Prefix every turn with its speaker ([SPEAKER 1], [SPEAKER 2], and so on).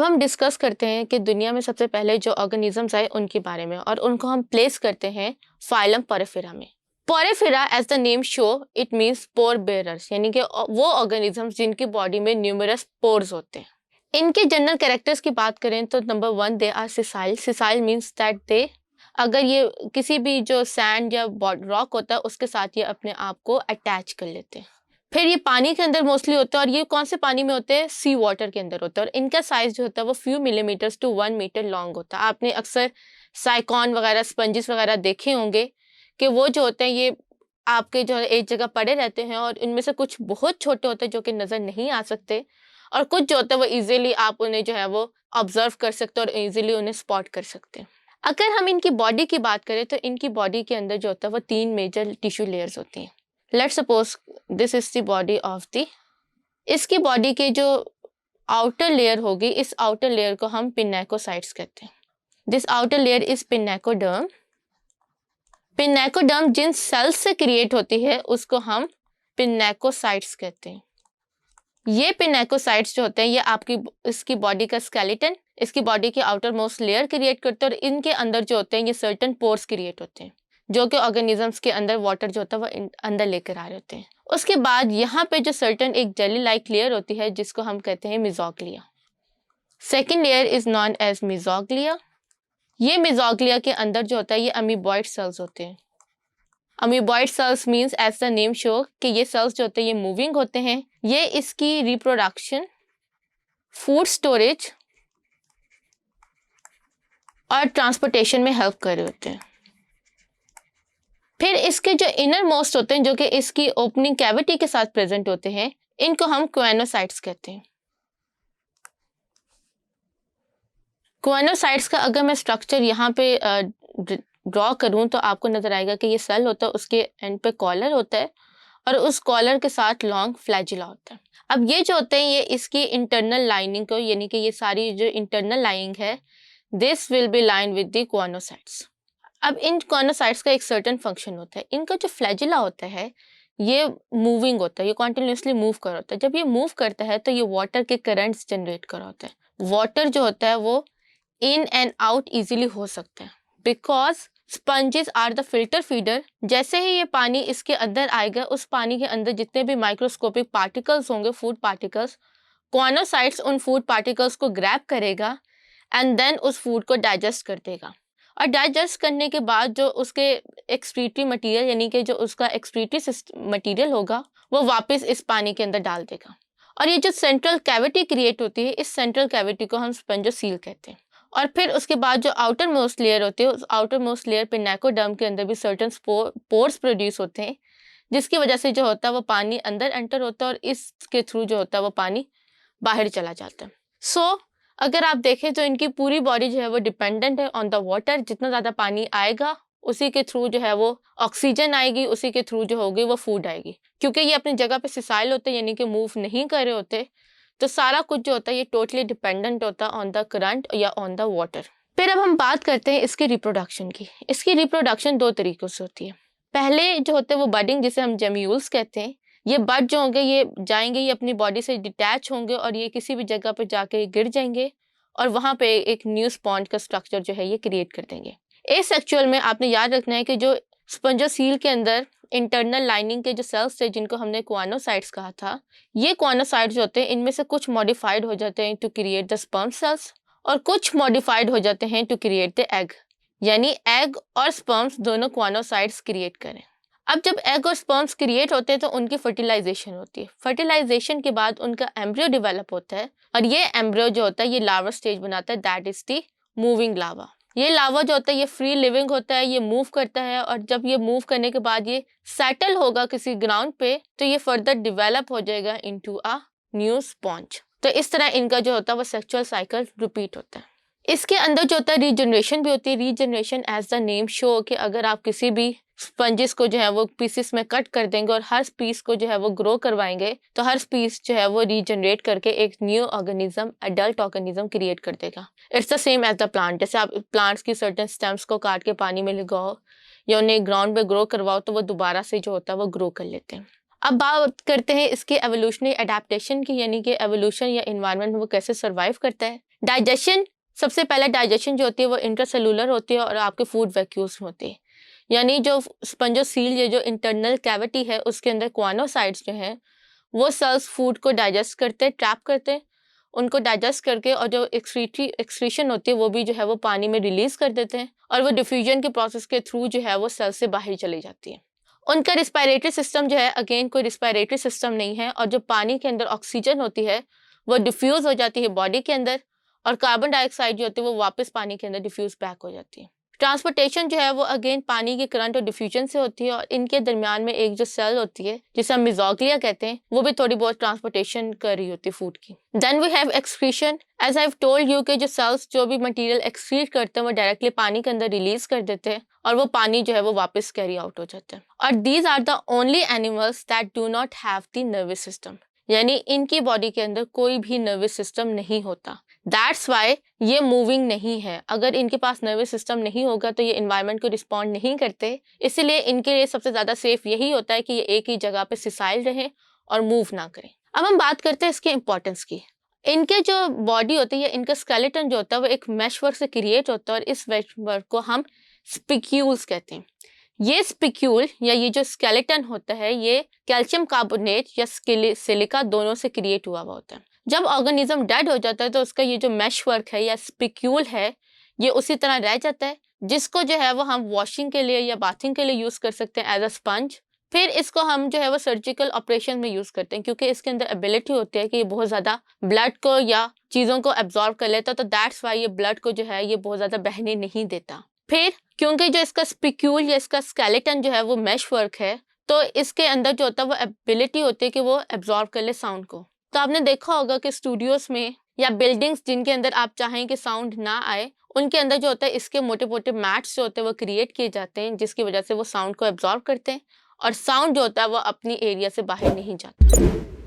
[SPEAKER 1] अब हम डिस्कस करते हैं कि दुनिया में सबसे पहले जो ऑर्गेनिजम्स आए उनके बारे में, और उनको हम प्लेस करते हैं फाइलम पोरेफेरा में। Porifera as the name show it means pore bearers, यानी कि वो ऑर्गेनिजम्स जिनकी बॉडी में न्यूमरस पोर्स होते हैं। इनके जनरल कैरेक्टर्स की बात करें तो number 1 they are sessile. Sessile means that they, अगर ये किसी भी जो सैंड या रॉक होता है उसके साथ ये अपने आप को अटैच कर लेते हैं। फिर ये पानी के अंदर मोस्टली होता है, और ये कौन से पानी में होते हैं? सी वाटर के अंदर होता है। और इनका साइज जो होता है वो few millimetres to 1 metre long होता है। आपने अक्सर साइकॉन वगैरह, स्पंजिस वगैरह देखे होंगे कि वो जो होते हैं ये आपके जो है एक जगह पड़े रहते हैं, और इनमें से कुछ बहुत छोटे होते हैं जो कि नज़र नहीं आ सकते, और कुछ जो होता है वो ईजिली आप उन्हें जो है वो ऑब्जर्व कर सकते हैं और ईजिली उन्हें स्पॉट कर सकते हैं। अगर हम इनकी बॉडी की बात करें तो इनकी बॉडी के अंदर जो होता है वो 3 मेजर टिश्यू लेयर्स होती हैं। Let's suppose this is the body of the, इसकी बॉडी के जो आउटर लेयर होगी, इस आउटर लेयर को हम पिनेकोसाइट्स कहते हैं। This outer layer is pinacoderm. Pinacoderm जिन सेल्स से क्रिएट होती है उसको हम पिनेकोसाइट्स कहते हैं। ये पिनेकोसाइट्स जो होते हैं ये आपकी इसकी बॉडी का स्केलेटन, इसकी बॉडी की आउटर मोस्ट लेयर क्रिएट करते हैं, और इनके अंदर जो होते हैं ये सर्टन पोर्स क्रिएट होते हैं जो कि ऑर्गेनिजम्स के अंदर वाटर जो होता है वो अंदर लेकर आ रहे होते हैं। उसके बाद यहाँ पे जो सर्टन एक जेली लाइक लेयर होती है जिसको हम कहते हैं mesoglea. Second layer is known as mesoglea. ये मेसोग्लिया के अंदर जो होता है ये अमीबॉइड सेल्स होते हैं। Amoeboid cells means as the name show कि ये सेल्स जो होते हैं ये मूविंग होते हैं। ये इसकी रिप्रोडक्शन, फूड स्टोरेज और ट्रांसपोर्टेशन में हेल्प कर रहे होते हैं। फिर इसके जो इनर मोस्ट होते हैं जो कि इसकी ओपनिंग कैविटी के साथ प्रेजेंट होते हैं, इनको हम क्वेनोसाइट्स कहते हैं। क्वेनोसाइट्स का अगर मैं स्ट्रक्चर यहाँ पे ड्रॉ करूँ तो आपको नजर आएगा कि ये सेल होता है, उसके एंड पे कॉलर होता है और उस कॉलर के साथ लॉन्ग फ्लैजिला होता है। अब ये जो होते हैं ये इसकी इंटरनल लाइनिंग को, यानी कि ये सारी जो इंटरनल लाइनिंग है, this will be line with the choanocytes. अब इन क्वेनोसाइट्स का एक सर्टेन फंक्शन होता है। इनका जो फ्लैजिला होता है ये मूविंग होता है, ये कॉन्टिन्यूसली मूव कर होता है। जब ये मूव करता है तो ये वाटर के करंट्स जनरेट कर होता है। वाटर जो होता है वो इन एंड आउट इजीली हो सकता है because sponges are the filter feeder. जैसे ही ये पानी इसके अंदर आएगा, उस पानी के अंदर जितने भी माइक्रोस्कोपिक पार्टिकल्स होंगे, फूड पार्टिकल्स, क्वेनोसाइट्स उन फूड पार्टिकल्स को ग्रैब करेगा एंड देन उस फूड को डाइजेस्ट कर देगा। और डाइजेस्ट करने के बाद जो उसके एक्सक्रीटरी मटेरियल, यानी कि जो उसका एक्सक्रीटरी मटेरियल होगा, वो वापस इस पानी के अंदर डाल देगा। और ये जो सेंट्रल कैविटी क्रिएट होती है, इस सेंट्रल कैविटी को हम स्पंजोसील कहते हैं। और फिर उसके बाद जो आउटर मोस्ट लेयर होती है, उस आउटर मोस्ट लेयर पिनेकोडर्म के अंदर भी सर्टन पोर्स प्रोड्यूस होते हैं, जिसकी वजह से जो होता है वो पानी अंदर एंटर होता है और इसके थ्रू जो होता है वो पानी बाहर चला जाता है। सो अगर आप देखें तो इनकी पूरी बॉडी जो है वो डिपेंडेंट है ऑन द वाटर। जितना ज़्यादा पानी आएगा उसी के थ्रू जो है वो ऑक्सीजन आएगी, उसी के थ्रू जो होगी वो फूड आएगी। क्योंकि ये अपनी जगह पे सिसाइल होते हैं, यानी कि मूव नहीं कर रहे होते, तो सारा कुछ जो होता है ये टोटली डिपेंडेंट होता है ऑन द करंट या ऑन द वाटर। फिर अब हम बात करते हैं इसकी रिप्रोडक्शन की। इसकी रिप्रोडक्शन 2 तरीक़ों से होती है। पहले जो होते हैं वो बडिंग, जिसे हम जेम्यूल्स कहते हैं। ये बड जो होंगे ये जाएंगे, ये अपनी बॉडी से डिटैच होंगे और ये किसी भी जगह पर जाके गिर जाएंगे और वहाँ पे एक न्यू स्पॉन्ज का स्ट्रक्चर जो है ये क्रिएट कर देंगे। एसेक्सुअल में आपने याद रखना है कि जो स्पंजोसील के अंदर इंटरनल लाइनिंग के जो सेल्स थे जिनको हमने क्वेनोसाइट्स कहा था, ये क्वेनोसाइट्स जो होते हैं इनमें से कुछ मॉडिफाइड हो जाते हैं to create the sperm cells और कुछ मॉडिफाइड हो जाते हैं टू क्रिएट द एग। यानी एग और स्पर्म्स दोनों क्वेनोसाइट्स क्रिएट करें। अब जब एग और स्पर्म्स क्रिएट होते हैं तो उनकी फर्टिलाइजेशन होती है। फर्टिलाइजेशन के बाद उनका एम्ब्रियो डेवलप होता है और ये एम्ब्रियो जो होता है ये लार्वा स्टेज बनाता है, that is the moving larva. ये लार्वा जो होता है ये फ्री लिविंग होता है, ये मूव करता है और जब ये मूव करने के बाद ये सेटल होगा किसी ग्राउंड पे तो ये फर्दर डेवलप हो जाएगा इनटू अ न्यू स्पॉन्ज। तो इस तरह इनका जो होता है वो सेक्सुअल साइकिल रिपीट होता है। इसके अंदर जो होता है रीजनरेशन भी होती है। Regeneration as the name show कि अगर आप किसी भी स्पंजेस को जो है वो पीसेस में कट कर देंगे और हर पीस को जो है वो ग्रो करवाएंगे तो हर पीस जो है वो रीजनरेट करके एक new organism, adult organism create कर देगा। It's the same as the plant. जैसे आप प्लांट्स की सर्टेन स्टेम्स को काट के पानी में लगाओ या उन्हें ग्राउंड पे ग्रो करवाओ तो वो दोबारा से जो होता है वो ग्रो कर लेते हैं। अब बात करते हैं इसके एवोल्यूशनरी एडेप्टेशन की, यानी कि एवोल्यूशन या इन्वायरमेंट वो कैसे सर्वाइव करता है। डाइजेशन, सबसे पहले डाइजेशन जो होती है वो इंट्रासेलुलर होती है और आपके फूड वैक्यूल्स में होती है, यानी जो स्पंजोसील ये जो इंटरनल कैविटी है उसके अंदर क्वानोसाइट्स जो हैं वो सेल्स फूड को डाइजेस्ट करते, ट्रैप करते, उनको डाइजेस्ट करके और जो एक्सक्रीशन होती है वो भी जो है वो पानी में रिलीज कर देते हैं और वो डिफ्यूजन के प्रोसेस के थ्रू जो है वो सेल से बाहर चली जाती है। उनका रिस्पायरेटरी सिस्टम जो है अगेन कोई रिस्पायरेटरी सिस्टम नहीं है, और जो पानी के अंदर ऑक्सीजन होती है वो डिफ्यूज हो जाती है बॉडी के अंदर, और कार्बन डाइऑक्साइड जो होती है वो वापस पानी के अंदर डिफ्यूज बैक हो जाती है। ट्रांसपोर्टेशन जो है वो अगेन पानी के करंट और डिफ्यूजन से होती है, और इनके दरमियान में एक जो सेल होती है जिसे हम मिजोग्लिया कहते हैं वो भी थोड़ी बहुत ट्रांसपोर्टेशन कर रही होती है फूड की। Then we have excretion. As I have told you कि जो सेल्स जो भी मटेरियल एक्सक्रीट करते हैं वो डायरेक्टली पानी के अंदर रिलीज कर देते हैं और वो पानी जो है वो वापस कैरी आउट हो जाता है। और these are the only animals that do not have the nervous system, यानी इनकी बॉडी के अंदर कोई भी नर्वस सिस्टम नहीं होता। दैट्स वाई ये मूविंग नहीं है। अगर इनके पास नर्वस सिस्टम नहीं होगा तो ये इन्वायरमेंट को रिस्पॉन्ड नहीं करते, इसीलिए इनके लिए सबसे ज़्यादा सेफ यही होता है कि ये एक ही जगह पे सिसाइल रहें और मूव ना करें। अब हम बात करते हैं इसके इंपॉर्टेंस की। इनके जो बॉडी होती है, इनका स्केलेटन जो होता है वो एक मैश वर्क से क्रिएट होता है, और इस मैश वर्क को हम स्पिक्यूल्स कहते हैं। ये स्पिक्यूल या ये जो स्केलेटन होता है ये कैल्शियम कार्बोनेट या सिलिका दोनों से क्रिएट हुआ होता है। जब ऑर्गेनिज्म डेड हो जाता है तो उसका ये जो मैश वर्क है या स्पिक्यूल है ये उसी तरह रह जाता है, जिसको जो है वो हम वॉशिंग के लिए या बाथिंग के लिए यूज कर सकते हैं एज अ स्पंज। फिर इसको हम जो है वो सर्जिकल ऑपरेशन में यूज करते हैं, क्योंकि इसके अंदर एबिलिटी होती है कि ये बहुत ज्यादा ब्लड को या चीजों को एब्जॉर्ब कर लेता है, तो दैट्स वाई ये ब्लड को जो है ये बहुत ज्यादा बहने नहीं देता। फिर क्योंकि जो इसका स्पिक्यूल या इसका स्केलेटन जो है वो मैश वर्क है, तो इसके अंदर जो होता है वो एबिलिटी होती है कि वो एब्जॉर्ब कर ले साउंड को। तो आपने देखा होगा कि स्टूडियोज में या बिल्डिंग्स जिनके अंदर आप चाहें कि साउंड ना आए, उनके अंदर जो होता है इसके मोटे मोटे मैट्स जो होते हैं वो क्रिएट किए जाते हैं, जिसकी वजह से वो साउंड को एब्जॉर्ब करते हैं और साउंड जो होता है वो अपनी एरिया से बाहर नहीं जाता।